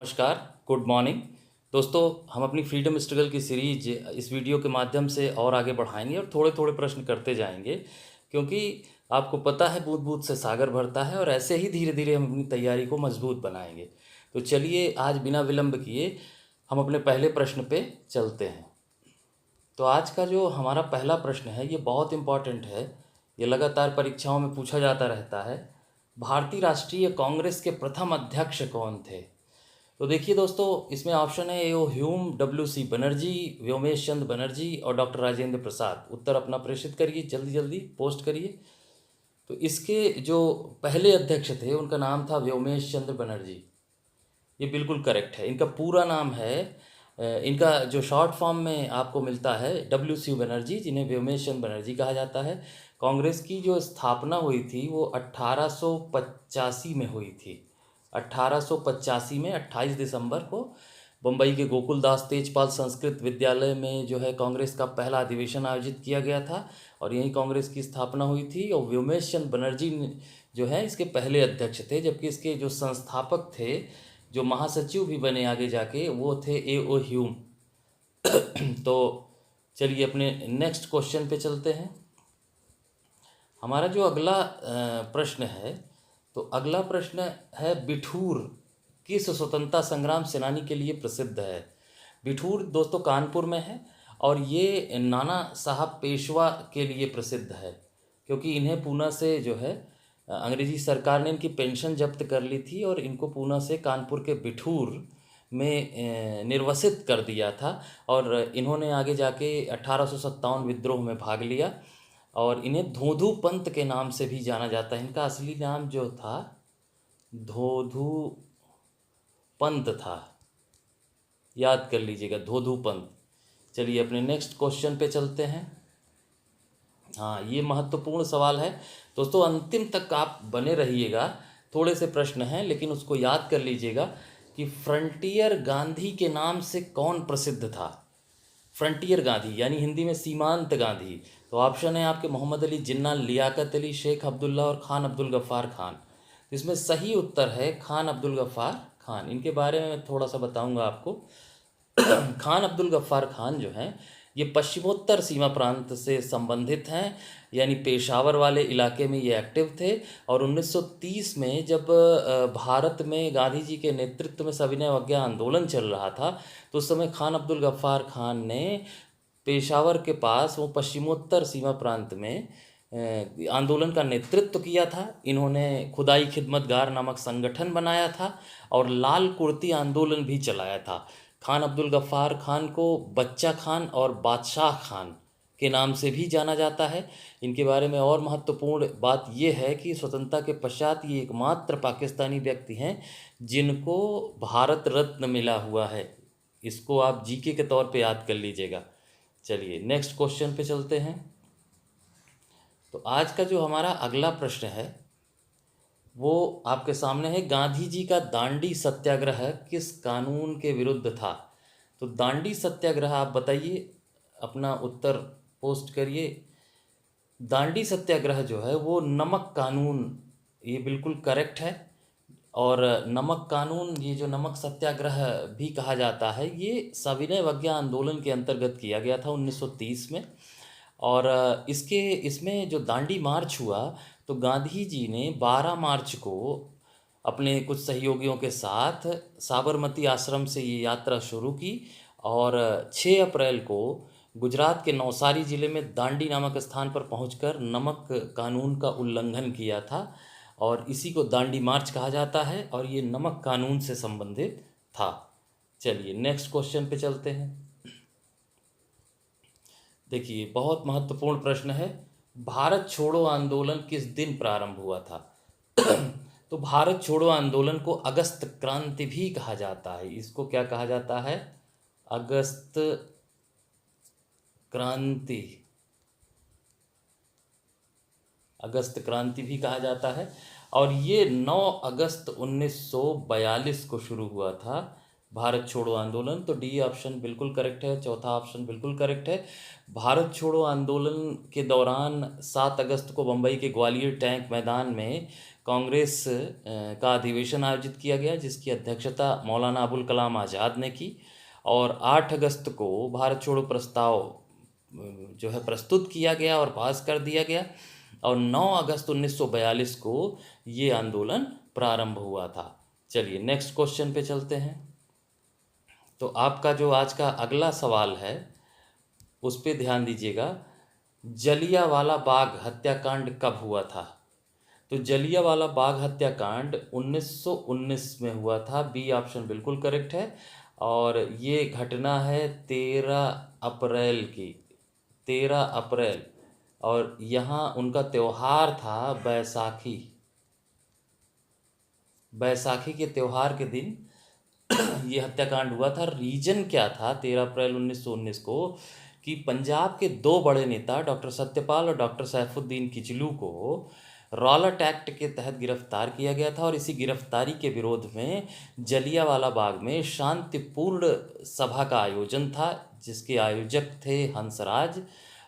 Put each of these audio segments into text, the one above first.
नमस्कार, good morning. दोस्तों, हम अपनी फ्रीडम स्ट्रगल की सीरीज इस वीडियो के माध्यम से और आगे बढ़ाएंगे और थोड़े थोड़े प्रश्न करते जाएंगे, क्योंकि आपको पता है बूंद बूंद से सागर भरता है और ऐसे ही धीरे धीरे हम अपनी तैयारी को मजबूत बनाएंगे। तो चलिए, आज बिना विलंब किए हम अपने पहले प्रश्न पे चलते हैं। तो आज का जो हमारा पहला प्रश्न है ये बहुत इम्पॉर्टेंट है। ये लगातार परीक्षाओं में पूछा जाता रहता है। भारतीय राष्ट्रीय कांग्रेस के प्रथम अध्यक्ष कौन थे? तो देखिए दोस्तों, इसमें ऑप्शन है A O Hume, W.C. Banerjee, Womesh Chandra Banerjee और डॉक्टर राजेंद्र प्रसाद। उत्तर अपना प्रेषित करिए, जल्दी जल्दी पोस्ट करिए। तो इसके जो पहले अध्यक्ष थे उनका नाम था व्योमेश चंद्र बनर्जी। ये बिल्कुल करेक्ट है। इनका पूरा नाम है, इनका जो शॉर्ट फॉर्म में आपको मिलता है W.C. बनर्जी, जिन्हें व्योमेश चंद्र बनर्जी कहा जाता है। कांग्रेस की जो स्थापना हुई थी वो 1885 में हुई थी। 1885 में 28 दिसंबर को बम्बई के गोकुलदास तेजपाल संस्कृत विद्यालय में जो है कांग्रेस का पहला अधिवेशन आयोजित किया गया था और यहीं कांग्रेस की स्थापना हुई थी। और व्योमेश चंद्र बनर्जी जो है इसके पहले अध्यक्ष थे, जबकि इसके जो संस्थापक थे, जो महासचिव भी बने आगे जाके, वो थे ए ओ ह्यूम। तो चलिए अपने नेक्स्ट क्वेश्चन पे चलते हैं। हमारा जो अगला प्रश्न है, तो अगला प्रश्न है बिठूर किस स्वतंत्रता संग्राम सेनानी के लिए प्रसिद्ध है? बिठूर दोस्तों कानपुर में है और ये नाना साहब पेशवा के लिए प्रसिद्ध है, क्योंकि इन्हें पूना से जो है अंग्रेजी सरकार ने इनकी पेंशन जब्त कर ली थी और इनको पूना से कानपुर के बिठूर में निर्वसित कर दिया था। और इन्होंने आगे जाके 1857 विद्रोह में भाग लिया और इन्हें धोधू पंत के नाम से भी जाना जाता है। इनका असली नाम जो था धोधू पंत था, याद कर लीजिएगा, धोधू पंत। चलिए अपने नेक्स्ट क्वेश्चन पे चलते हैं। हाँ, ये महत्वपूर्ण सवाल है दोस्तों, अंतिम तक आप बने रहिएगा। थोड़े से प्रश्न हैं लेकिन उसको याद कर लीजिएगा कि फ्रंटियर गांधी के नाम से कौन प्रसिद्ध था? फ्रंटियर गांधी यानी हिंदी में सीमांत गांधी। तो ऑप्शन है आपके मोहम्मद अली जिन्ना, लियाकत अली, शेख अब्दुल्ला और खान अब्दुल गफ्फार खान। इसमें सही उत्तर है खान अब्दुल गफ्फार खान। इनके बारे में थोड़ा सा बताऊंगा आपको। खान अब्दुल गफ्फार खान जो हैं ये पश्चिमोत्तर सीमा प्रांत से संबंधित हैं, यानी पेशावर वाले इलाके में ये एक्टिव थे। और 1930 में जब भारत में गांधी जी के नेतृत्व में सविनय अवज्ञा आंदोलन चल रहा था, तो उस समय खान अब्दुल गफ्फार खान ने पेशावर के पास वो पश्चिमोत्तर सीमा प्रांत में आंदोलन का नेतृत्व किया था। इन्होंने खुदाई खिदमतगार नामक संगठन बनाया था और लाल कुर्ती आंदोलन भी चलाया था। खान अब्दुल गफ्फार खान को बच्चा खान और बादशाह खान के नाम से भी जाना जाता है। इनके बारे में और महत्वपूर्ण बात यह है कि स्वतंत्रता के पश्चात ये एकमात्र पाकिस्तानी व्यक्ति हैं जिनको भारत रत्न मिला हुआ है। इसको आप जीके के तौर पे याद कर लीजिएगा। चलिए नेक्स्ट क्वेश्चन पे चलते हैं। तो आज का जो हमारा अगला प्रश्न है वो आपके सामने है, गांधी जी का दांडी सत्याग्रह किस कानून के विरुद्ध था? तो दांडी सत्याग्रह आप बताइए, अपना उत्तर पोस्ट करिए। दांडी सत्याग्रह जो है वो नमक कानून, ये बिल्कुल करेक्ट है। और नमक कानून, ये जो नमक सत्याग्रह भी कहा जाता है, ये सविनय अवज्ञा आंदोलन के अंतर्गत किया गया था 1930 में। और इसमें जो दांडी मार्च हुआ, तो गांधी जी ने 12 मार्च को अपने कुछ सहयोगियों के साथ साबरमती आश्रम से ये यात्रा शुरू की और 6 अप्रैल को गुजरात के नवसारी ज़िले में दांडी नामक स्थान पर पहुंचकर नमक कानून का उल्लंघन किया था और इसी को दांडी मार्च कहा जाता है और ये नमक कानून से संबंधित था। चलिए नेक्स्ट क्वेश्चन पे चलते हैं। देखिए बहुत महत्वपूर्ण प्रश्न है, भारत छोड़ो आंदोलन किस दिन प्रारंभ हुआ था? तो भारत छोड़ो आंदोलन को अगस्त क्रांति भी कहा जाता है। इसको क्या कहा जाता है? अगस्त क्रांति, अगस्त क्रांति भी कहा जाता है। और ये 9 अगस्त 1942 को शुरू हुआ था भारत छोड़ो आंदोलन। तो डी ऑप्शन बिल्कुल करेक्ट है, चौथा ऑप्शन बिल्कुल करेक्ट है। भारत छोड़ो आंदोलन के दौरान 7 अगस्त को बम्बई के ग्वालियर टैंक मैदान में कांग्रेस का अधिवेशन आयोजित किया गया, जिसकी अध्यक्षता मौलाना अबुल कलाम आज़ाद ने की। और 8 अगस्त को भारत छोड़ो प्रस्ताव जो है प्रस्तुत किया गया और पास कर दिया गया। और 9 अगस्त 1942 को ये आंदोलन प्रारंभ हुआ था। चलिए नेक्स्ट क्वेश्चन पे चलते हैं। तो आपका जो आज का अगला सवाल है उस पे ध्यान दीजिएगा। जलियांवाला बाग हत्याकांड कब हुआ था? तो जलियांवाला बाग हत्याकांड 1919 में हुआ था। बी ऑप्शन बिल्कुल करेक्ट है। और ये घटना है 13 अप्रैल की, 13 अप्रैल। और यहाँ उनका त्यौहार था बैसाखी। बैसाखी के त्यौहार के दिन ये हत्याकांड हुआ था। रीजन क्या था 13 अप्रैल 1919 को, कि पंजाब के 2 बड़े नेता डॉक्टर सत्यपाल और डॉक्टर सैफुद्दीन किचलू को रॉलेट एक्ट के तहत गिरफ्तार किया गया था। और इसी गिरफ्तारी के विरोध में जलियांवाला बाग में शांतिपूर्ण सभा का आयोजन था, जिसके आयोजक थे हंसराज।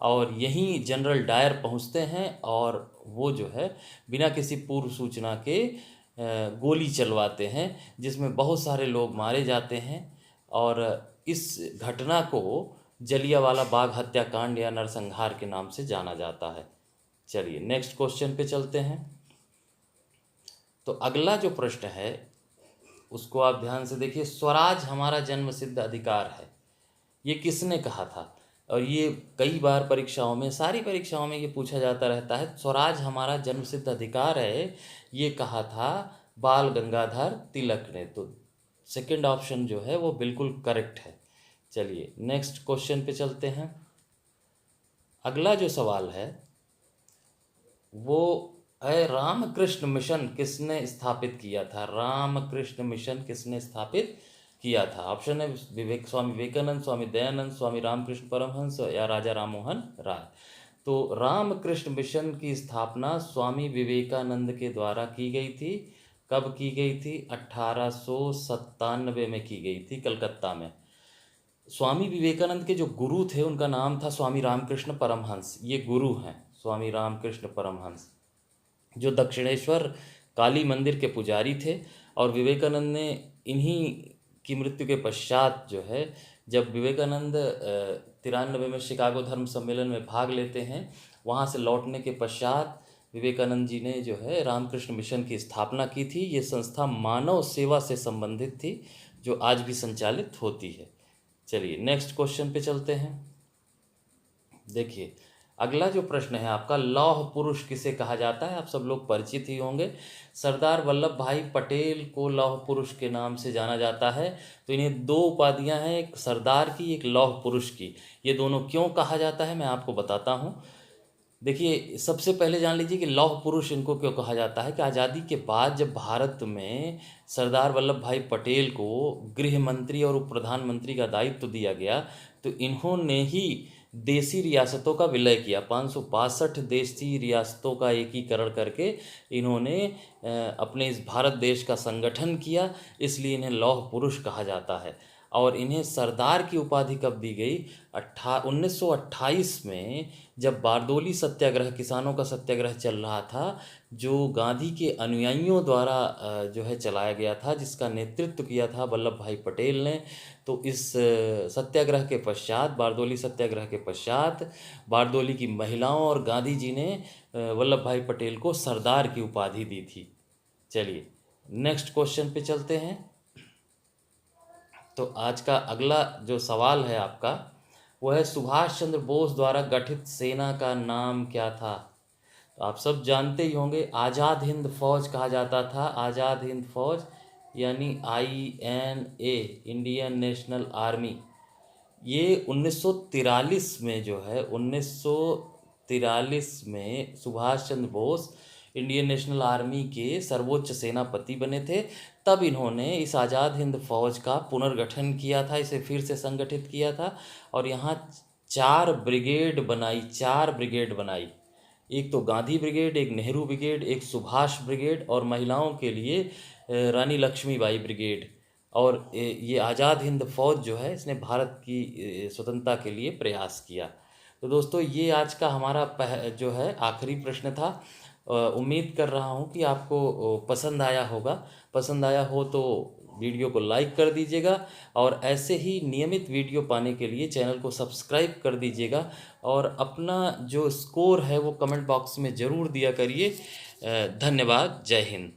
और यहीं जनरल डायर पहुंचते हैं और वो जो है बिना किसी पूर्व सूचना के गोली चलवाते हैं, जिसमें बहुत सारे लोग मारे जाते हैं। और इस घटना को जलियांवाला बाग हत्याकांड या नरसंहार के नाम से जाना जाता है। चलिए नेक्स्ट क्वेश्चन पे चलते हैं। तो अगला जो प्रश्न है उसको आप ध्यान से देखिए। स्वराज हमारा जन्मसिद्ध अधिकार है, ये किसने कहा था? और ये कई बार परीक्षाओं में, सारी परीक्षाओं में ये पूछा जाता रहता है। स्वराज हमारा जन्मसिद्ध अधिकार है, ये कहा था बाल गंगाधर तिलक ने। तो सेकंड ऑप्शन जो है वो बिल्कुल करेक्ट है। चलिए नेक्स्ट क्वेश्चन पे चलते हैं। अगला जो सवाल है वो है रामकृष्ण मिशन किसने स्थापित किया था? रामकृष्ण मिशन किसने स्थापित किया था? ऑप्शन है स्वामी विवेकानंद, स्वामी दयानंद, स्वामी रामकृष्ण परमहंस या राजा राममोहन राय। तो रामकृष्ण मिशन की स्थापना स्वामी विवेकानंद के द्वारा की गई थी। कब की गई थी? 1897 में की गई थी, कलकत्ता में। स्वामी विवेकानंद के जो गुरु थे उनका नाम था स्वामी रामकृष्ण परमहंस। ये गुरु हैं स्वामी रामकृष्ण परमहंस, जो दक्षिणेश्वर काली मंदिर के पुजारी थे। और विवेकानंद ने इन्हीं की मृत्यु के पश्चात जो है, जब विवेकानंद 93 में शिकागो धर्म सम्मेलन में भाग लेते हैं, वहाँ से लौटने के पश्चात विवेकानंद जी ने जो है रामकृष्ण मिशन की स्थापना की थी। ये संस्था मानव सेवा से संबंधित थी, जो आज भी संचालित होती है। चलिए नेक्स्ट क्वेश्चन पे चलते हैं। देखिए अगला जो प्रश्न है आपका, लौह पुरुष किसे कहा जाता है? आप सब लोग परिचित ही होंगे। सरदार वल्लभ भाई पटेल को लौह पुरुष के नाम से जाना जाता है। तो इन्हें 2 उपाधियां हैं, एक सरदार की, एक लौह पुरुष की। ये दोनों क्यों कहा जाता है मैं आपको बताता हूँ। देखिए सबसे पहले जान लीजिए कि लौह पुरुष इनको क्यों कहा जाता है। कि आज़ादी के बाद जब भारत में सरदार वल्लभ भाई पटेल को गृह मंत्री और उप प्रधानमंत्री का दायित्व दिया गया, तो इन्होंने ही देसी रियासतों का विलय किया। 562 देसी रियासतों का एकीकरण करके इन्होंने अपने इस भारत देश का संगठन किया, इसलिए इन्हें लौह पुरुष कहा जाता है। और इन्हें सरदार की उपाधि कब दी गई? 1928 में, जब बारदोली सत्याग्रह, किसानों का सत्याग्रह चल रहा था, जो गांधी के अनुयायियों द्वारा जो है चलाया गया था, जिसका नेतृत्व किया था वल्लभ भाई पटेल ने। तो इस सत्याग्रह के पश्चात, बारदोली सत्याग्रह के पश्चात, बारदोली की महिलाओं और गांधी जी ने वल्लभ भाई पटेल को सरदार की उपाधि दी थी। चलिए नेक्स्ट क्वेश्चन पे चलते हैं। तो आज का अगला जो सवाल है आपका वो है, सुभाष चंद्र बोस द्वारा गठित सेना का नाम क्या था? तो आप सब जानते ही होंगे, आज़ाद हिंद फौज कहा जाता था। आज़ाद हिंद फौज यानी INA, इंडियन नेशनल आर्मी। ये 1943 में जो है, 1943 में Subhash Chandra Bose Indian national army के सर्वोच्च सेनापति बने थे। तब इन्होंने इस आज़ाद हिंद फौज का पुनर्गठन किया था, इसे फिर से संगठित किया था। और यहाँ 4 ब्रिगेड बनाई, 4 ब्रिगेड बनाई। एक तो गांधी ब्रिगेड, एक नेहरू ब्रिगेड, एक सुभाष ब्रिगेड, और महिलाओं के लिए रानी लक्ष्मीबाई ब्रिगेड। और ये आज़ाद हिंद फौज जो है, इसने भारत की स्वतंत्रता के लिए प्रयास किया। तो दोस्तों ये आज का हमारा जो है आखिरी प्रश्न था। उम्मीद कर रहा हूँ कि आपको पसंद आया होगा। पसंद आया हो तो वीडियो को लाइक कर दीजिएगा और ऐसे ही नियमित वीडियो पाने के लिए चैनल को सब्सक्राइब कर दीजिएगा और अपना जो स्कोर है वो कमेंट बॉक्स में ज़रूर दिया करिए। धन्यवाद। जय हिंद।